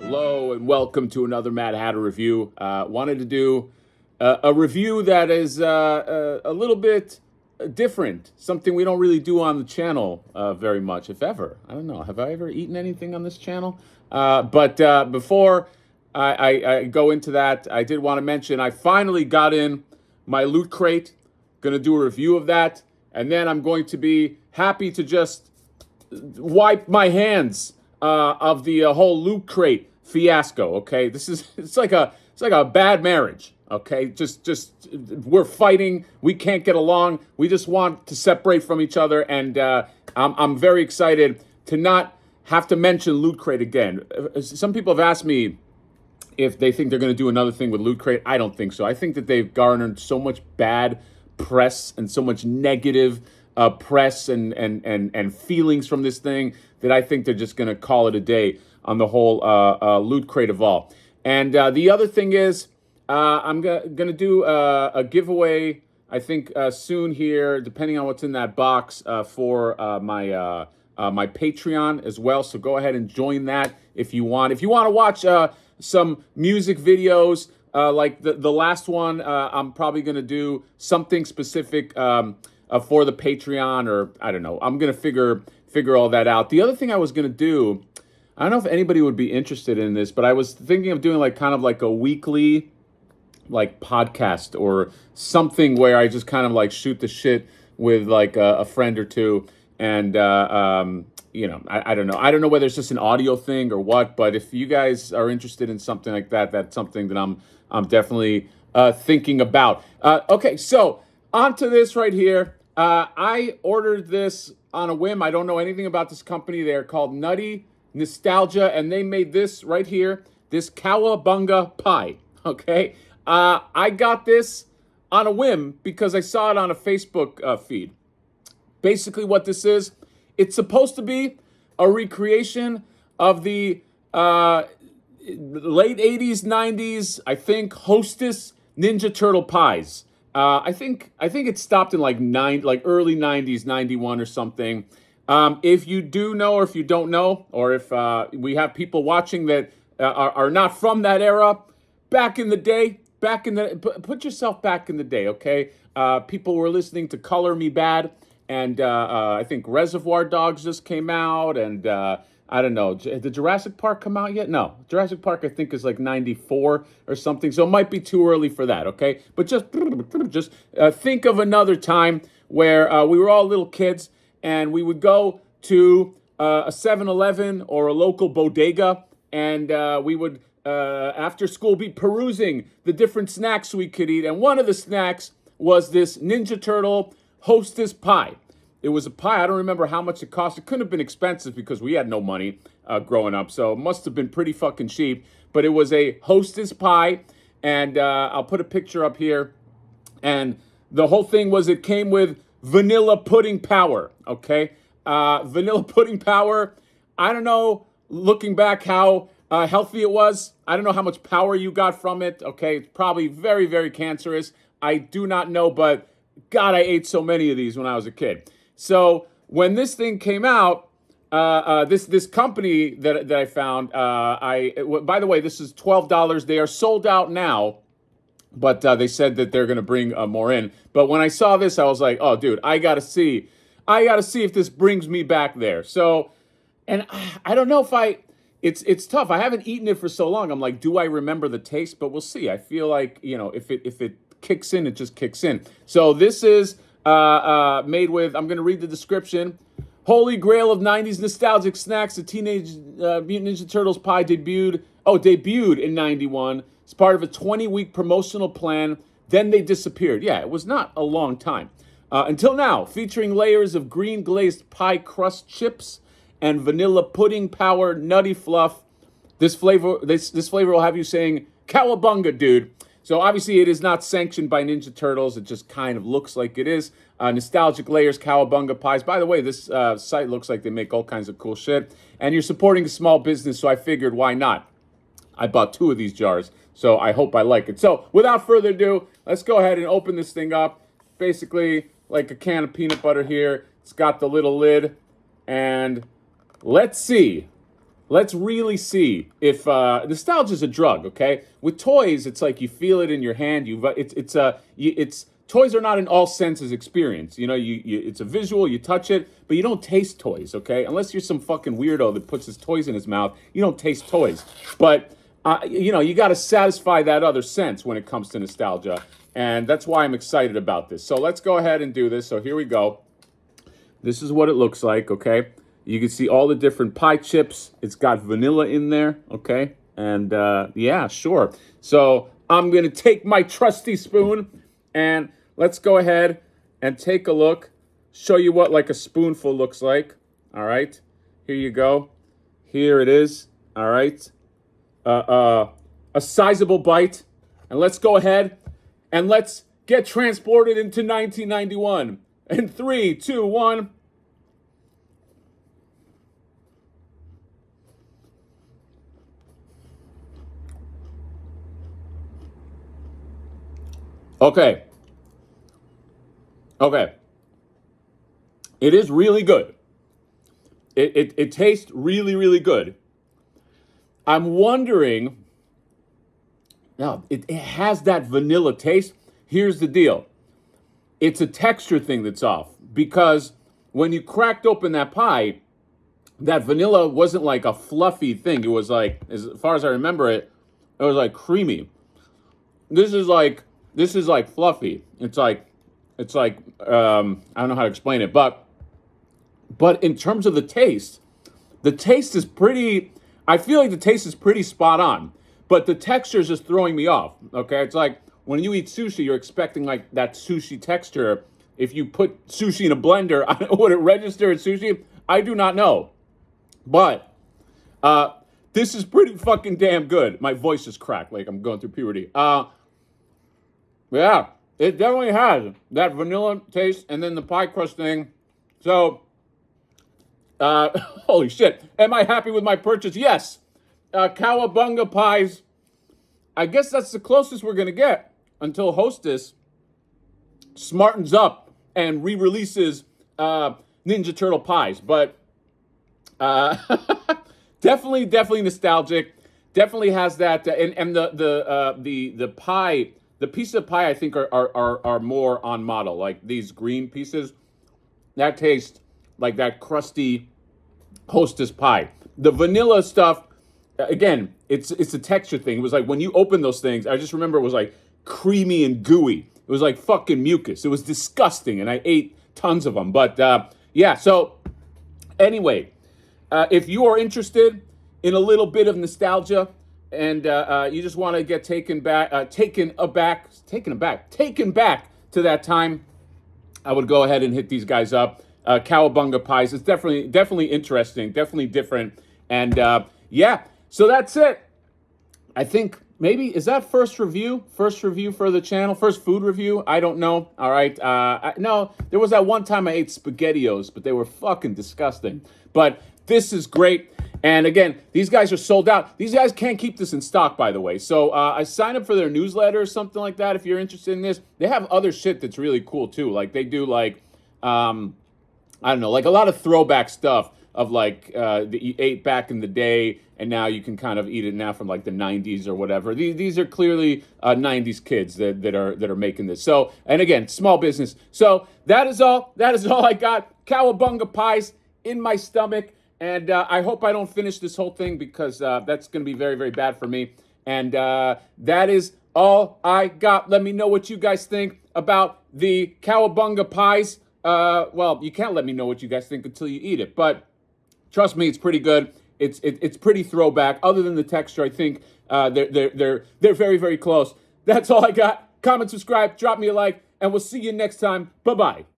Hello and welcome to another Mad Hatter review. Wanted to do a review that is a little bit different, something we don't really do on the channel very much, if ever. I don't know. Have I ever eaten anything on this channel? But before I go into that, I did want to mention I finally got in my Loot Crate. Going to do a review of that, and then I'm going to be happy to just wipe my hands of the whole Loot Crate fiasco. Okay, it's like a bad marriage. Okay, just we're fighting. We can't get along. We just want to separate from each other, and I'm very excited to not have to mention Loot Crate again. Some people have asked me if they think they're going to do another thing with Loot Crate. I don't think so. I think that they've garnered so much bad press and so much negative press and feelings from this thing that I think they're just going to call it a day on the whole Loot Crate of all. And the other thing is, I'm going to do a giveaway, I think, soon here, depending on what's in that box, for my Patreon as well. So go ahead and join that if you want. If you want to watch some music videos, like the last one, I'm probably going to do something specific for the Patreon, or I don't know. I'm going to figure all that out. The other thing I was going to do, I don't know if anybody would be interested in this, but I was thinking of doing kind of a weekly podcast or something where I just kind of shoot the shit with a friend or two. And, I don't know. I don't know whether it's just an audio thing or what, but if you guys are interested in something like that, that's something that I'm definitely thinking about. Okay, so on to this right here. I ordered this on a whim. I don't know anything about this company. They're called Nutty Nostalgia, and they made this right here, this Cowabunga pie, okay? I got this on a whim because I saw it on a Facebook feed. Basically what this is, it's supposed to be a recreation of the late 80s, 90s, I think, Hostess Ninja Turtle pies. I think it stopped in early 90s, 91 or something. If you do know, or if you don't know, or if we have people watching that are not from that era, back in the day, put yourself back in the day, okay? People were listening to Color Me Bad, and I think Reservoir Dogs just came out, and I don't know, did Jurassic Park come out yet? No, Jurassic Park I think is 94 or something, so it might be too early for that, okay? But just think of another time where we were all little kids, and we would go to a 7-Eleven or a local bodega, and we would, after school, be perusing the different snacks we could eat, and one of the snacks was this Ninja Turtle Hostess pie. It was a pie. I don't remember how much it cost. It couldn't have been expensive because we had no money growing up, so it must have been pretty fucking cheap. But it was a Hostess pie, and I'll put a picture up here. And the whole thing was it came with vanilla pudding power, okay? Vanilla pudding power. I don't know, looking back, how healthy it was. I don't know how much power you got from it, okay? It's probably very, very cancerous. I do not know, but God, I ate so many of these when I was a kid. So when this thing came out, this company that I found, by the way, this is $12. They are sold out now, but they said that they're going to bring more in. But when I saw this, I was like, oh, dude, I got to see if this brings me back there. So, and I don't know if it's tough. I haven't eaten it for so long. I'm like, do I remember the taste? But we'll see. I feel like, if it kicks in, it just kicks in. So this is made with, I'm going to read the description. Holy grail of 90s nostalgic snacks, the Teenage Mutant Ninja Turtles pie debuted in 91. It's part of a 20-week promotional plan. Then they disappeared. Yeah, it was not a long time. Until now, featuring layers of green glazed pie crust chips and vanilla pudding power nutty fluff. This flavor will have you saying, Cowabunga, dude. So obviously it is not sanctioned by Ninja Turtles. It just kind of looks like it is. Nostalgic layers, Cowabunga pies. By the way, this site looks like they make all kinds of cool shit. And you're supporting a small business, so I figured, why not? I bought 2 of these jars, so I hope I like it. So without further ado, let's go ahead and open this thing up. Basically like a can of peanut butter here. It's got the little lid. And let's see let's really see if nostalgia is a drug. Okay, with toys, it's like you feel it in your hand. It's toys are not an all senses experience. You know, it's a visual. You touch it, but you don't taste toys. Okay, unless you're some fucking weirdo that puts his toys in his mouth, you don't taste toys. But you know, you got to satisfy that other sense when it comes to nostalgia, and that's why I'm excited about this. So let's go ahead and do this. So here we go. This is what it looks like, okay? You can see all the different pie chips. It's got vanilla in there, okay? And yeah, sure. So I'm going to take my trusty spoon and let's go ahead and take a look. Show you what like a spoonful looks like. All right. Here you go. Here it is. All right. A sizable bite. And let's go ahead and let's get transported into 1991. In 3, 2, 1. Okay. Okay. It is really good. It tastes really, really good. I'm wondering, now, it has that vanilla taste. Here's the deal. It's a texture thing that's off because when you cracked open that pie, that vanilla wasn't like a fluffy thing. It was like, as far as I remember it, it was like creamy. This is like fluffy. It's like I don't know how to explain it, but in terms of the taste is pretty. I feel like the taste is pretty spot on, but the texture is just throwing me off. Okay, it's like when you eat sushi, you're expecting like that sushi texture. If you put sushi in a blender, would it register as sushi? I do not know. But this is pretty fucking damn good. My voice is cracked like I'm going through puberty. Yeah, it definitely has that vanilla taste and then the pie crust thing. So, holy shit. Am I happy with my purchase? Yes. Cowabunga pies. I guess that's the closest we're going to get until Hostess smartens up and re-releases Ninja Turtle pies. But definitely nostalgic. Definitely has that, and the pie, the pieces of pie I think are more on model. Like these green pieces, that taste like that crusty Hostess pie. The vanilla stuff, again, it's a texture thing. It was like when you open those things, I just remember it was like creamy and gooey. It was like fucking mucus. It was disgusting, and I ate tons of them. But yeah, so anyway, if you are interested in a little bit of nostalgia and you just want to get taken back to that time, I would go ahead and hit these guys up. Cowabunga pies. It's definitely interesting, definitely different. And yeah, so that's it. I think maybe, is that first review for the channel? First food review? I don't know. All right. No, there was that one time I ate SpaghettiOs, but they were fucking disgusting. But this is great. And again, these guys are sold out. These guys can't keep this in stock, by the way. So I signed up for their newsletter or something like that if you're interested in this. They have other shit that's really cool, too. Like, they do, like, I don't know, like a lot of throwback stuff of like that you ate back in the day, and now you can kind of eat it now from like the 90s or whatever. These are clearly 90s kids that are making this. So, and again, small business. So that is all I got. Cowabunga pies in my stomach, and I hope I don't finish this whole thing because that's going to be very, very bad for me. And that is all I got. Let me know what you guys think about the Cowabunga pies. Well, you can't let me know what you guys think until you eat it, but trust me, it's pretty good. It's pretty throwback. Other than the texture, I think they're very, very close. That's all I got. Comment, subscribe, drop me a like, and we'll see you next time. Bye-bye.